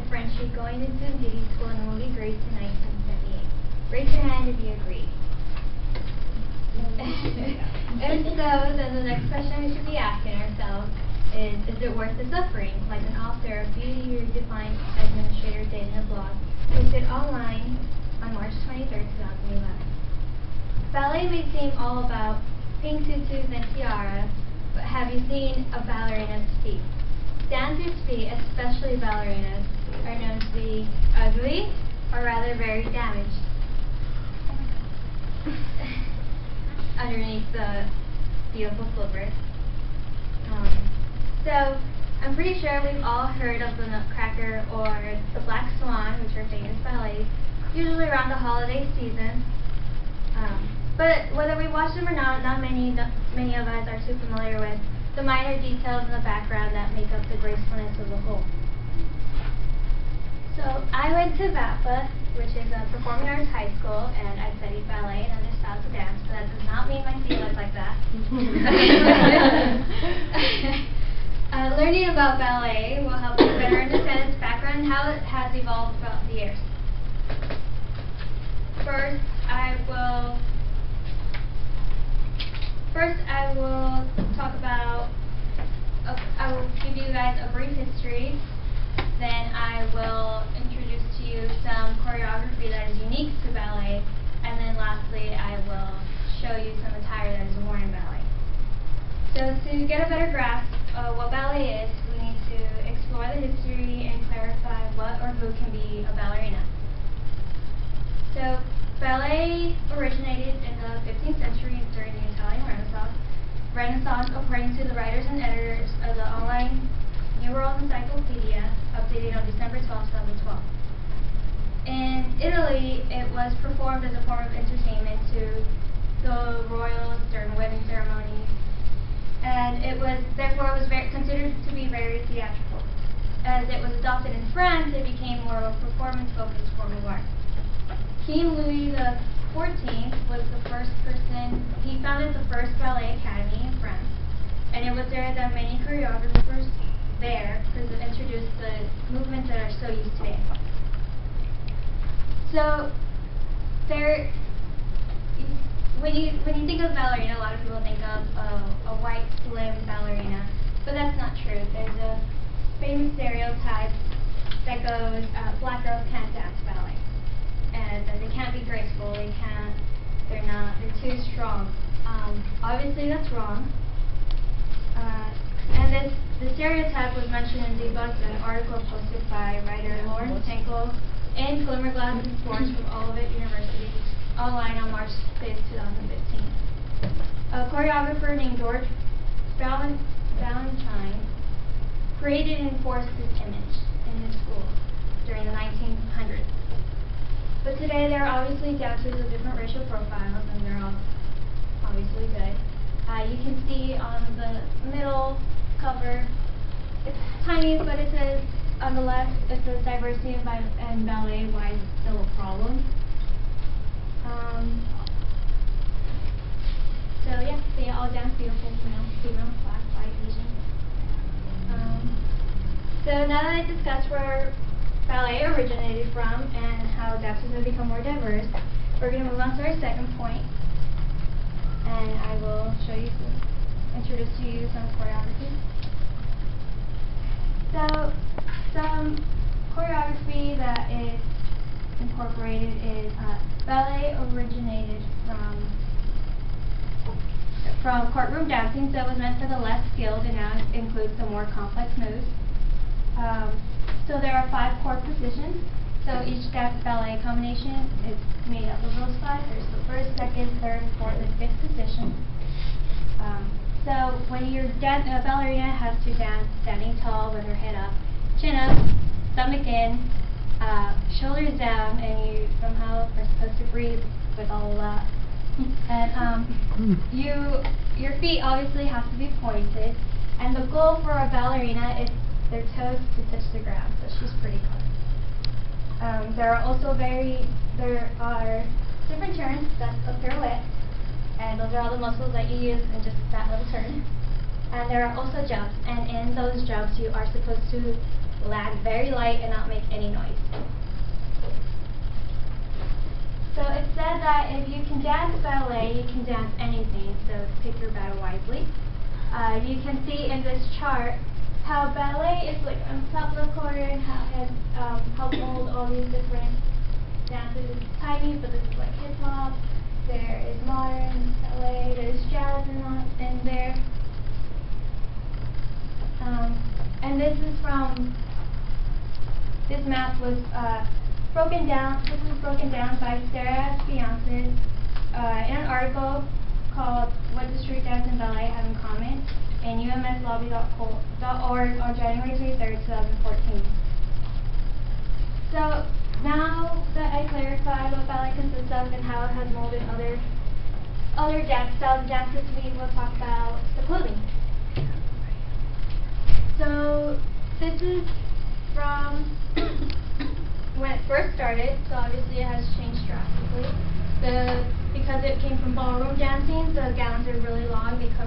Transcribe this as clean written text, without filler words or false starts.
Frenchie going into beauty school in the movie Grace in 1978? Raise your hand if you agree. If so, then the next question we should be asking ourselves is it worth the suffering? Like an author of Beauty Redefined Administrator did in a blog posted online on March 23, 2011. Ballet may seem all about pink tutus and tiaras, but have you seen a ballerina's feet? Dancers' feet, especially ballerinas, are known to be ugly or rather very damaged. Underneath the beautiful slippers. So, I'm pretty sure we've all heard of the Nutcracker or the Black Swan, which are famous ballets, usually around the holiday season. But whether we watch them or not many of us are too familiar with the minor details in the background that make up the gracefulness of the whole. So I went to VAPA, which is a performing arts high school, and I studied ballet and other styles of dance, but that does not mean my feet look like that. Learning about ballet will help you better understand its background and how it has evolved throughout the years. First, I will talk about, I will give you guys a brief history, then I will introduce to you some choreography that is unique to ballet, and then lastly I will show you some attire that is worn in ballet. So to get a better grasp of what ballet is, we need to explore the history and clarify what or who can be a ballerina. So ballet originated in the 15th century during the Italian Renaissance, according to the writers and editors of the online New World Encyclopedia, updated on December 12, 2012. In Italy, it was performed as a form of entertainment to the royals during wedding ceremonies, and therefore it was considered to be very theatrical. As it was adopted in France, it became more of a performance-focused form of art. King Louis XIV was the first person, he founded the first ballet academy in France, and it was there that many choreographers there introduced the movements that are still used today. So, when you think of ballerina, a lot of people think of a white, slim ballerina, but that's not true. There's a famous stereotype that goes, black girls can't dance ballet, and that they can't be graceful, they're too strong. Obviously that's wrong. And the stereotype was mentioned and debunked in an article posted by writer Lawrence Henkel and Glimmerglass and Sports from Olivet University online on March 6, 2015. A choreographer named George Valentine created and enforced this image in his school during the 1900s. But today there are obviously dancers of different racial profiles, and they're all obviously good. You can see on the middle cover, it's tiny, but it says on the left, it says diversity in ballet, why is it still a problem? So yeah, they all dance beautiful, male, female, black, white, Asian. So now that I discussed where ballet originated from and how dancers have become more diverse, we're going to move on to our second point, and I will introduce to you some choreography. So, some choreography that is incorporated is ballet originated from courtroom dancing, so it was meant for the less skilled, and now it includes the more complex moves. So there are 5 core positions. So each ballet combination is made up of those 5. There's the first, second, third, fourth, and fifth position. So when a ballerina has to dance standing tall with her head up, chin up, stomach in, shoulders down, and you somehow are supposed to breathe with all of that. And your feet obviously have to be pointed, and the goal for a ballerina is their toes to touch the ground, so she's pretty close. There are different turns. That's a pirouette, and those are all the muscles that you use in just that little turn. And there are also jumps, and in those jumps you are supposed to land very light and not make any noise. So it said that if you can dance ballet, you can dance anything, so pick your battle wisely. You can see in this chart how ballet is like on top of the corner and how it has helped mold all these different dances. It's tiny, but this is like hip hop. There is modern ballet. There's jazz in there. And this is from, this map was broken down. This was broken down by Sarah Fiances in an article called "What Does Street Dance and Ballet Have in Common?" in umslobby.org on January 23rd, 2014. So now that I clarified what ballet consists of and how it has molded other dance styles and dances, we will talk about the clothing. So this is from when it first started, so obviously it has changed drastically. Because it came from ballroom dancing, the gowns are really long, they cover